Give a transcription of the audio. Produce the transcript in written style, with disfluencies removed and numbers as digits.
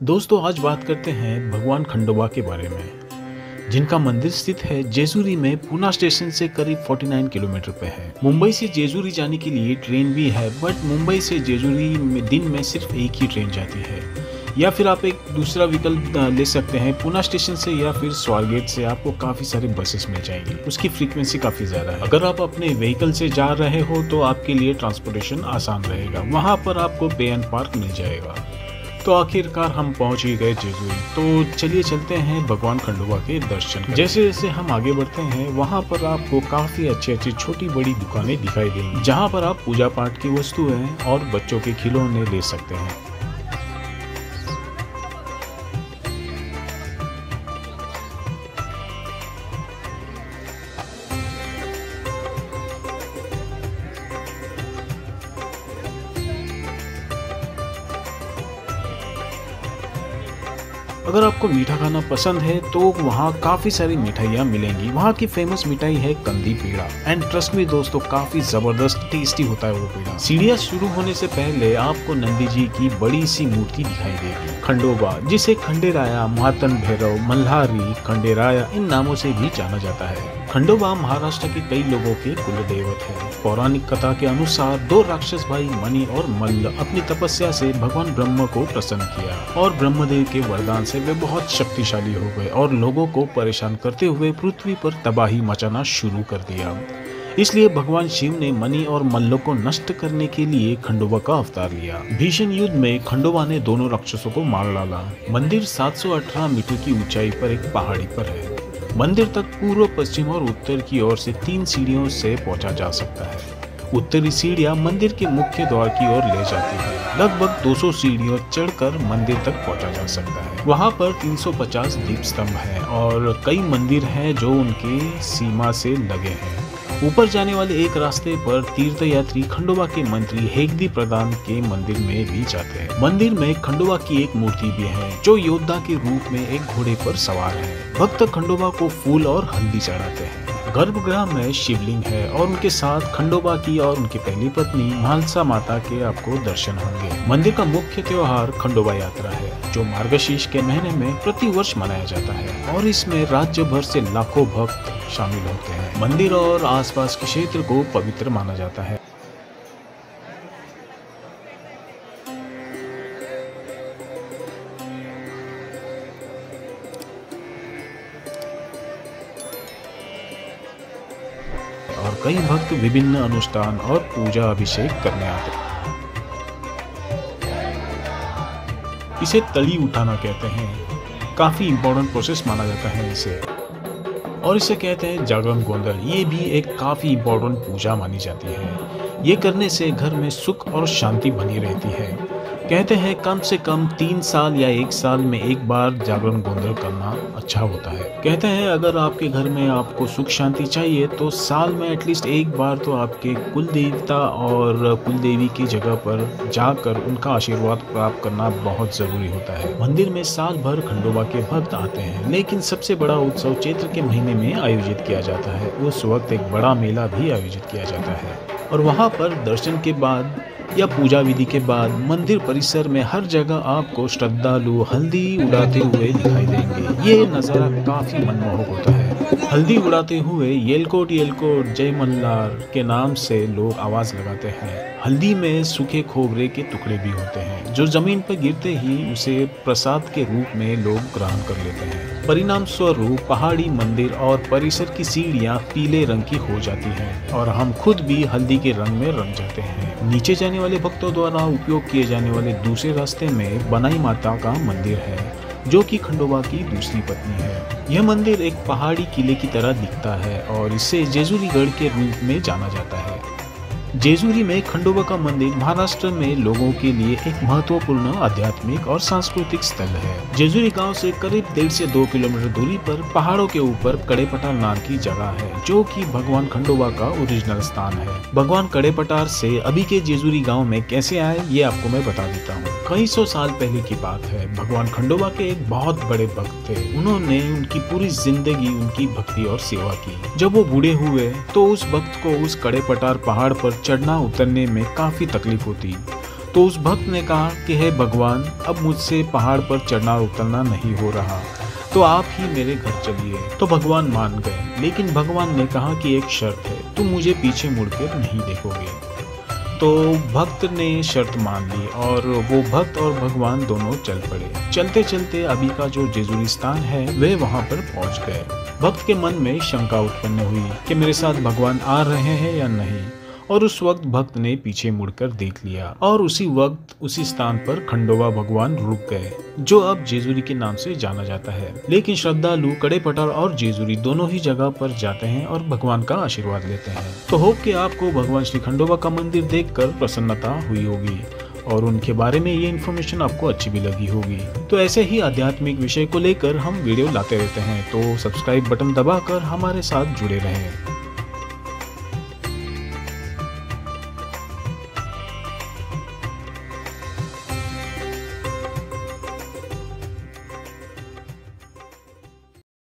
दोस्तों आज बात करते हैं भगवान खंडोबा के बारे में, जिनका मंदिर स्थित है जेजुरी में पूना स्टेशन से करीब 49 किलोमीटर पे है। मुंबई से जेजुरी जाने के लिए ट्रेन भी है, बट मुंबई से जेजुरी में दिन में सिर्फ एक ही ट्रेन जाती है। या फिर आप एक दूसरा विकल्प ले सकते हैं पूना स्टेशन से, या फिर स्वारगेट से आपको काफ़ी सारे बसेस मिल जाएंगी। उसकी फ्रीक्वेंसी काफ़ी ज़्यादा है। अगर आप अपने व्हीकल से जा रहे हो तो आपके लिए ट्रांसपोर्टेशन आसान रहेगा। वहाँ पर आपको पे एंड पार्क मिल जाएगा। तो आखिरकार हम पहुंच ही गए जेजुरी। तो चलिए चलते हैं भगवान खंडोबा के दर्शन करने। जैसे जैसे हम आगे बढ़ते हैं वहां पर आपको काफी अच्छी अच्छी छोटी बड़ी दुकानें दिखाई देंगी, जहां पर आप पूजा पाठ की वस्तुएं और बच्चों के खिलौने ले सकते हैं। अगर आपको मीठा खाना पसंद है तो वहाँ काफी सारी मिठाइयाँ मिलेंगी। वहाँ की फेमस मिठाई है कंदी पेड़ा, एंड ट्रस्ट मी दोस्तों, काफी जबरदस्त टेस्टी होता है वो पेड़ा। सीढ़ियाँ शुरू होने से पहले आपको नंदी जी की बड़ी सी मूर्ति दिखाई देगी। खंडोबा, जिसे खंडेराया, मातन भैरव, मल्हारी, खंडेराया इन नामों से भी जाना जाता है। खंडोबा महाराष्ट्र के कई लोगों के कुल देवत है। पौराणिक कथा के अनुसार दो राक्षस भाई मणि और मल्ल अपनी तपस्या से भगवान ब्रह्म को प्रसन्न किया, और ब्रह्मदेव के वरदान से वे बहुत शक्तिशाली हो गए और लोगों को परेशान करते हुए पृथ्वी पर तबाही मचाना शुरू कर दिया। इसलिए भगवान शिव ने मणि और मल्लों को नष्ट करने के लिए खंडोबा का अवतार लिया। भीषण युद्ध में खंडोबा ने दोनों राक्षसों को मार डाला। मंदिर 718 मीटर की ऊंचाई पर एक पहाड़ी पर है। मंदिर तक पूर्व, पश्चिम और उत्तर की ओर से 3 सीढ़ियों से पहुंचा जा सकता है। उत्तरी सीढ़ियां मंदिर के मुख्य द्वार की ओर ले जाती है। लगभग 200 सीढ़ियों चढ़कर मंदिर तक पहुंचा जा सकता है। वहां पर 350 दीप स्तंभ हैं और कई मंदिर हैं जो उनके सीमा से लगे हैं। ऊपर जाने वाले एक रास्ते पर तीर्थयात्री खंडोबा के मंत्री हेगदी प्रधान के मंदिर में भी जाते हैं। मंदिर में खंडोबा की एक मूर्ति भी है जो योद्धा के रूप में एक घोड़े पर सवार है। भक्त खंडोबा को फूल और हल्दी चढ़ाते हैं। गर्भगृह में शिवलिंग है और उनके साथ खंडोबा की और उनकी पहली पत्नी म्हालसा माता के आपको दर्शन होंगे। मंदिर का मुख्य त्योहार खंडोबा यात्रा है, जो मार्गशीर्ष के महीने में प्रतिवर्ष मनाया जाता है, और इसमें राज्य भर से लाखों भक्त शामिल होते हैं। मंदिर और आसपास के क्षेत्र को पवित्र माना जाता है। और कई भक्त विभिन्न अनुष्ठान और पूजा अभिषेक करने आते हैं। इसे तली उठाना कहते हैं। काफी इम्पोर्टेंट प्रोसेस माना जाता है इसे, और इसे कहते हैं जागरण गोंदल। ये भी एक काफी इम्पोर्टेंट पूजा मानी जाती है। ये करने से घर में सुख और शांति बनी रहती है। कहते हैं कम से कम 3 साल या 1 साल में एक बार जागरण गोंदल करना अच्छा होता है। कहते हैं अगर आपके घर में आपको सुख शांति चाहिए तो साल में एटलीस्ट एक बार तो आपके कुल देवता और कुल देवी की जगह पर जाकर उनका आशीर्वाद प्राप्त करना बहुत जरूरी होता है। मंदिर में साल भर खंडोबा के भक्त आते हैं, लेकिन सबसे बड़ा उत्सव चैत्र के महीने में आयोजित किया जाता है। उस वक्त एक बड़ा मेला भी आयोजित किया जाता है, और वहाँ पर दर्शन के बाद या पूजा विधि के बाद मंदिर परिसर में हर जगह आपको श्रद्धालु हल्दी उड़ाते हुए दिखाई देंगे। ये नज़ारा काफी मनमोहक होता है। हल्दी उड़ाते हुए येलकोट येलकोट जय मल्हार के नाम से लोग आवाज लगाते हैं। हल्दी में सूखे खोबरे के टुकड़े भी होते हैं जो जमीन पर गिरते ही उसे प्रसाद के रूप में लोग ग्रहण कर लेते हैं। परिणाम स्वरूप पहाड़ी मंदिर और परिसर की सीढ़ियाँ पीले रंग की हो जाती हैं, और हम खुद भी हल्दी के रंग में रंग जाते हैं। नीचे जाने वाले भक्तों द्वारा उपयोग किए जाने वाले दूसरे रास्ते में बनाई माता का मंदिर है, जो कि खंडोबा की दूसरी पत्नी है। यह मंदिर एक पहाड़ी किले की तरह दिखता है और इसे जेजुरीगढ़ के रूप में जाना जाता है। जेजुरी में खंडोबा का मंदिर महाराष्ट्र में लोगों के लिए एक महत्वपूर्ण आध्यात्मिक और सांस्कृतिक स्थल है। जेजुरी गांव से करीब 1.5 से 2 किलोमीटर दूरी पर पहाड़ों के ऊपर कड़ेपटार नाम की जगह है, जो कि भगवान खंडोबा का ओरिजिनल स्थान है। भगवान कड़ेपटार से अभी के जेजुरी गांव में कैसे आए ये आपको मैं बता देता हूँ। कई 100 साल पहले की बात है। भगवान खंडोबा के एक बहुत बड़े भक्त थे। उन्होंने उनकी पूरी जिंदगी उनकी भक्ति और सेवा की। जब वो बूढ़े हुए तो उस भक्त को उस कड़ेपटार पहाड़ पर चढ़ना उतरने में काफी तकलीफ होती। तो उस भक्त ने कहा कि हे भगवान, अब मुझसे पहाड़ पर चढ़ना उतरना नहीं हो रहा, तो आप ही मेरे घर चलिए। तो भगवान मान गए, लेकिन भगवान ने कहा कि एक शर्त है, तुम मुझे पीछे मुड़कर नहीं देखोगे। तो भक्त ने शर्त मान ली और वो भक्त और भगवान दोनों चल पड़े। चलते चलते अभी का जो जेजुरी स्थान है वे वहाँ पर पहुँच गए। भक्त के मन में शंका उत्पन्न हुई कि मेरे साथ भगवान आ रहे हैं या नहीं, और उस वक्त भक्त ने पीछे मुड़कर देख लिया और उसी वक्त उसी स्थान पर खंडोबा भगवान रुक गए, जो अब जेजुरी के नाम से जाना जाता है। लेकिन श्रद्धालु कड़े पठार और जेजुरी दोनों ही जगह पर जाते हैं और भगवान का आशीर्वाद लेते हैं। तो होप कि आपको भगवान श्री खंडोबा का मंदिर देखकर प्रसन्नता हुई होगी और उनके बारे में ये इन्फॉर्मेशन आपको अच्छी भी लगी होगी। तो ऐसे ही आध्यात्मिक विषय को लेकर हम वीडियो लाते रहते हैं, तो सब्सक्राइब बटन दबाकर हमारे साथ जुड़े रहें।